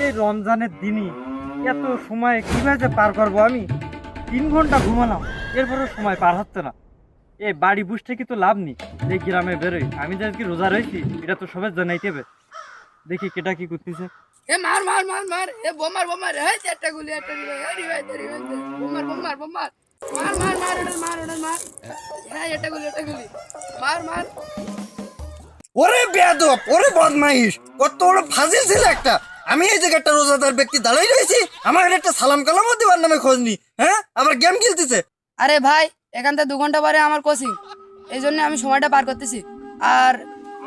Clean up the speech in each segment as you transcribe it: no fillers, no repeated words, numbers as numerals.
এই রমজানের দিনই এত সময় কিভাবে পার করবো আমি? 3 ঘন্টা ঘুমালাম, এরপরও সময় পার হচ্ছে না। এই বাড়ি বুঝতে কি তো লাভ নেই, যে গ্রামে বেরোই আমি যে আজকে রোজা রয়েছি এটা তো সবাই জানাইতে হবে। দেখি কেটা কি করতেছে। এ মার মার মার মার এ বোমার বোমার এই একটা গুলি এই রিভাইভ বোমার বোমার বোমার মার মার মার ওটা মার হ্যাঁ একটা গুলি মার মার। ওরে বেয়াদব, ওরে বদমাইশ, কত বড় ফাজিল ছিল একটা। আমি এই জায়গায় একটা রোজাদার ব্যক্তি দাঁড়াই রয়েছি, আমার একটা সালাম কালামও দেওয়ার নামে খোঁজ নি। হ্যাঁ, আবার গেম খেলতেছে। আরে ভাই এখান থেকে 2 ঘন্টা পরে আমার কোচিং, এই জন্য আমি সময়টা পার করতেছি। আর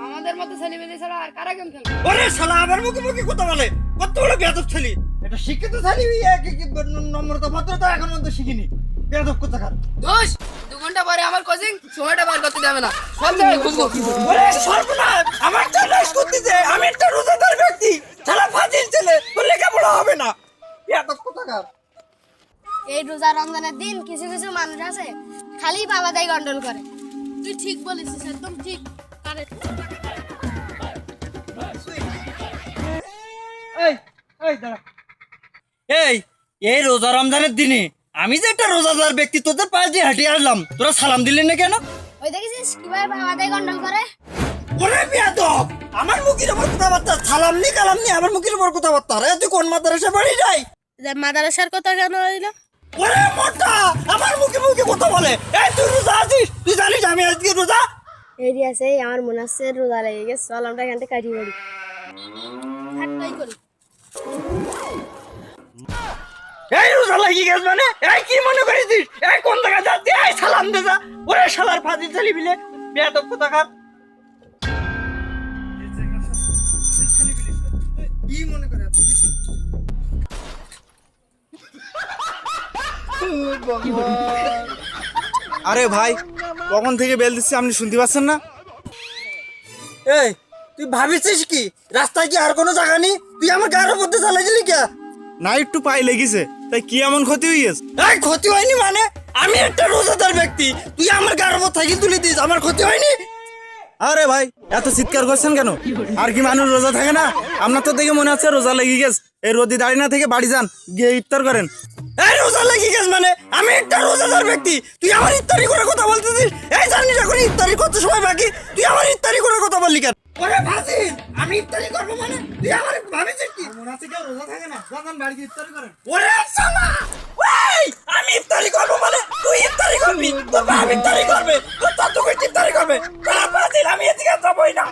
আমাদের মতো ছেলেমেয়ে ছাড়া আর কারা গেম খেলবে? ওরে শালা আবার মুখে মুখে কথা বলে, কত বড় বেয়াদব ছেলে। এটা শিক্ষিত ছেলে, নম্রতা ভদ্রতা এখন পর্যন্ত শিখিনি। বেয়াদব কোথাকার। দোষ 2 ঘন্টা পরে আমার কোচিং, সময়টা পার করতে দেবে না। সব জায়গায় খুঁজবো। ওরে সর্বনাশ, আমার চালাশ করতেছে। আমি একটা রোজাদার ব্যক্তি, শালা ফাজিল ছেলে, তোর লেখাপড়া হবে না। বেয়াদব কোথাকার। এই রোজা রমজানের দিন কিছু কিছু মানুষ আছে খালি বাবা দাই গন্ডল করে। তুই ঠিক বলেছিস, একদম ঠিক। এই এই রোজা রমজানের দিনে আমি যে একটা রোজাদার ব্যক্তি, তোদের পাশ দিয়ে হাঁটিয়ে আসলাম, তোরা সালাম দিলি না কেন? ওই দেখেছিস কিভাবে বাবা দাই গন্ডল করে? ওরে বেয়াদব, আমার মুখের উপর কথাবার্তা, সালাম নি কালাম নি আমার মুখের উপর কথাবার্তা। আরে তুই কোন মাদ্রাসা বাড়ি যাই? মাদ্রাসার কথা কেন হইলো? ওরে মোটা, আমার মুখে মুখে কথা বলে। এই তুই রোজা আছিস? তুই জানিস আমি আজকে রোজা? এরি আছে, আমার মনে আছে রোজা লেগে গেছে, চল আমরা এখান থেকে কাটিয়ে পড়ি। হাঁটাই করি। এই রোজা লাগি গেছ মানে? এই কি মনে করিস? এই কোন জায়গা যাচ্ছি? এই সালাম দে যা। ওরে শালার ফাজিল ছেলে বিলে, বেয়াদব কোথাকার। কি মনে করে আপনি? আরে ভাই, কখন থেকে বেল দিচ্ছি আপনি শুনতে পাচ্ছেন না? এই তুই ভাবিছিস কি রাস্তায় কি আর কোনো জায়গা নেই? তুই আমার গাড়ির মধ্যে চালাইছিলি কে? না একটু পায়ে লেগেছে, তাই কি এমন ক্ষতি হয়েছে? এই ক্ষতি হয়নি মানে? আমি একটা রোজাদার ব্যক্তি, তুই আমার গাড়ির মধ্যে সাইকেল তুলে দিস, আমার ক্ষতি হয়নি? আরে ভাই এত চিৎকার করছেন কেন? আর কি মানুষ রোজা থাকে না? আপনার তো দেখে মনে হচ্ছে রোজা লেগে গেছে। এই রোদি দাঁড়িয়ে না থেকে বাড়ি যান, গিয়ে ইফতার করেন। এই রোজা লেগে গেছে মানে? আমি একটা রোজাদার ব্যক্তি, তুই আমার ইফতারি করে কথা বলতেছিস? এই জানিস এখন ইফতারি করতে সময় বাকি, তুই আমার ইফতারি করে কথা বললি কেন? ওরে ফাজিল, আমি ইফতারি করবো মানে? তুই আমার ভাবিছিস কি? মনে আছে কেউ রোজা থাকে না? যান বাড়ি গিয়ে ইফতার করেন। ওরে শালা, ওই আমি ইফতারি করবো মানে তুই ইফতারি করবি? তোর বাপ ইফতারি করবে, তোর দাদু ইফতারি করবে। শালা ফাজিল, আমি এদিকে যাবোই না।